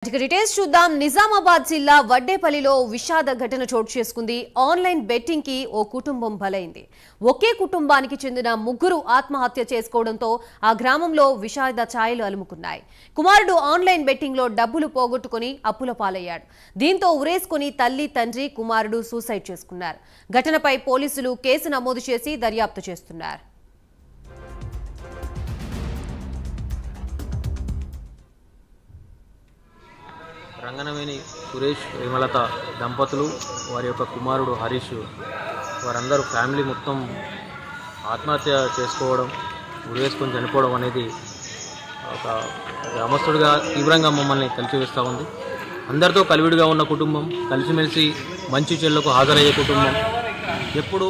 Details చూద్దాం. నిజామాబాద్ జిల్లా వడ్డేపల్లిలో విషాద ఘటన చోటు చేసుకుంది. ఆన్లైన్ బెట్టింగ్ కి ఓ కుటుంబం బలైంది. ఒకే కుటుంబానికి చెందిన ముగ్గురు ఆత్మహత్య చేసుకోవడంతో ఆ గ్రామంలో విషాద ఛాయలు అలుముకున్నాయి. కుమారుడు ఆన్లైన్ బెట్టింగ్ లో డబ్బులు పోగొట్టుకుని అప్పుల పాలయ్యాడు. దీంతో ఉరేసుకుని తల్లి, తండ్రి, కుమారుడు సూసైడ్ చేసుకున్నారు. ఘటనపై పోలీసులు కేసు నమోదు చేసి దర్యాప్తు చేస్తున్నారు. రంగనవేని సురేష్ హేమలత దంపతులు వారి యొక్క కుమారుడు హరీష్ వారందరూ ఫ్యామిలీ మొత్తం ఆత్మహత్య చేసుకోవడం, ఉరేసుకొని చనిపోవడం అనేది ఒక గ్రామస్తుడిగా తీవ్రంగా మమ్మల్ని కలిసివేస్తూ ఉంది. అందరితో కలివిడిగా ఉన్న కుటుంబం, కలిసిమెలిసి మంచి చెల్లకు హాజరయ్యే కుటుంబం, ఎప్పుడు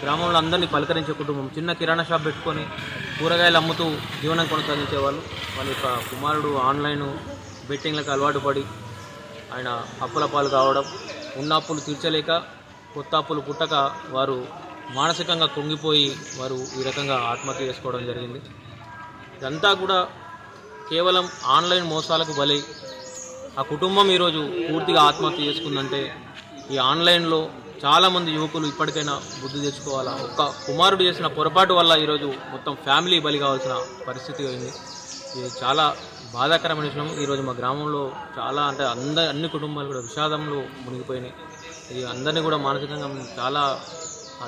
గ్రామంలో అందరినీ పలకరించే కుటుంబం, చిన్న కిరాణా షాప్ పెట్టుకొని కూరగాయలు అమ్ముతూ జీవనం కొనసాగించేవాళ్ళు. వాళ్ళ యొక్క కుమారుడు ఆన్లైన్ బెట్టింగ్లకు అలవాటు పడి ఆయన అప్పుల పాలు కావడం, ఉన్న అప్పులు తీర్చలేక కొత్త అప్పులు పుట్టక వారు మానసికంగా కుంగిపోయి వారు ఈ రకంగా ఆత్మహత్య చేసుకోవడం జరిగింది. ఇదంతా కూడా కేవలం ఆన్లైన్ మోసాలకు బలై ఆ కుటుంబం ఈరోజు పూర్తిగా ఆత్మహత్య చేసుకుందంటే ఈ ఆన్లైన్లో చాలామంది యువకులు ఇప్పటికైనా బుద్ధి తెచ్చుకోవాలా. ఒక్క కుమారుడు చేసిన పొరపాటు వల్ల ఈరోజు మొత్తం ఫ్యామిలీ బలి కావాల్సిన పరిస్థితి అయింది. ఇది చాలా బాధాకరమైన విషయం. ఈరోజు మా గ్రామంలో చాలా అంటే అన్ని కుటుంబాలు కూడా విషాదంలో మునిగిపోయినాయి. ఇది అందరినీ కూడా మానసికంగా చాలా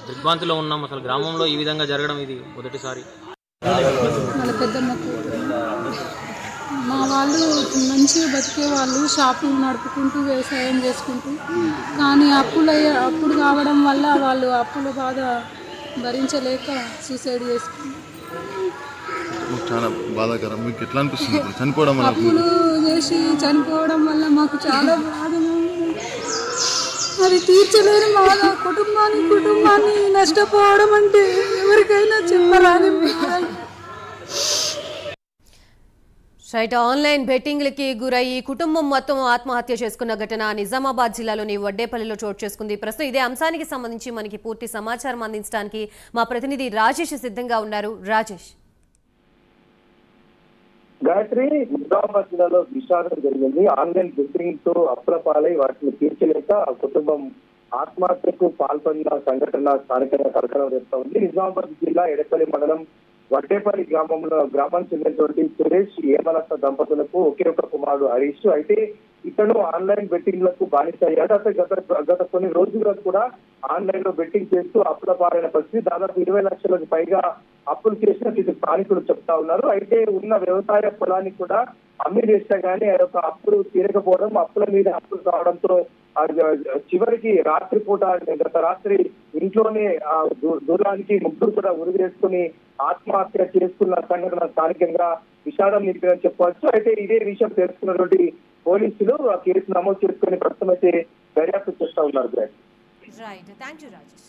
దిగ్భ్రాంతిలో ఉన్నాం. అసలు గ్రామంలో ఈ విధంగా జరగడం ఇది మొదటిసారి. వాళ్ళ పెద్దమ్మకు మా వాళ్ళు మంచిగా బతికే వాళ్ళు, షాపింగ్ నడుపుకుంటూ వ్యవసాయం చేసుకుంటూ, కానీ అప్పుడు కావడం వల్ల వాళ్ళు అప్పుల బాధ భరించలేక సూసైడ్ చేసుకుంటారు. చాలా బాధాకరం. మీకు ఎట్లా అనిపిస్తుంది చనిపోవడం వల్ల? అప్పులు చేసి చనిపోవడం వల్ల మాకు చాలా బాధగా ఉంది. అది తీర్చలేని బాధ. కుటుంబాన్ని నష్టపోవడం అంటే ఎవరికైనా చెప్పరాని బాధ. ఆన్లైన్ బెట్టింగ్లకి గురై కుటుంబం మొత్తం ఆత్మహత్య చేసుకున్న ఘటన నిజామాబాద్ జిల్లాలోని వడ్డేపల్లిలో చోటు చేసుకుంది. ప్రస్తుతం ఇదే అంశానికి సంబంధించి మనకి పూర్తి సమాచారం అందించడానికి మా ప్రతినిధి రాజేష్ సిద్ధంగా ఉన్నారు. రాజేష్, గాయత్రి, నిజామాబాద్ జిల్లాలో విషాదం జరిగింది. ఆన్లైన్ బెట్టింగ్ తో అప్పుల పాలై వాటిని తీర్చలేక ఆ కుటుంబం ఆత్మహత్యకు పాల్పడిన సంఘటన స్థానికంగా కలకలం రేపుతా ఉంది. నిజామాబాద్ జిల్లా ఎడపల్లి మండలం వడ్డేపల్లి గ్రామానికి చెందినటువంటి సురేష్ హేమలత దంపతులకు ఒకే ఒక కుమారుడు హరీష్. అయితే ఇతను ఆన్లైన్ బెట్టింగ్ లకు బానిస అయ్యాడు. అతను గత కొన్ని రోజులుగా కూడా ఆన్లైన్ లో బెట్టింగ్ చేస్తూ అప్పుల పాలైన పరిస్థితి. దాదాపు 20 లక్షలకు పైగా అప్పులు చేసినట్టు స్థానికులు చెప్తా ఉన్నారు. అయితే ఉన్న వ్యవసాయ పొలాన్ని కూడా అమ్మి చేసినా గానీ ఆ యొక్క అప్పులు తీరకపోవడం, అప్పుల మీద అప్పులు కావడంతో చివరికి గత రాత్రి ఇంట్లోనే దూరానికి ముగ్గురు కూడా ఉరివేసుకుని ఆత్మహత్య చేసుకున్న సంఘటన స్థానికంగా విషాదం నింపిందని చెప్పవచ్చు. అయితే ఇదే విషయం తెలుసుకున్నటువంటి పోలీసులు ఆ కేసు నమోదు చేసుకుని ప్రస్తుతం అయితే దర్యాప్తు చేస్తా ఉన్నారు. Right, thank you Rajesh.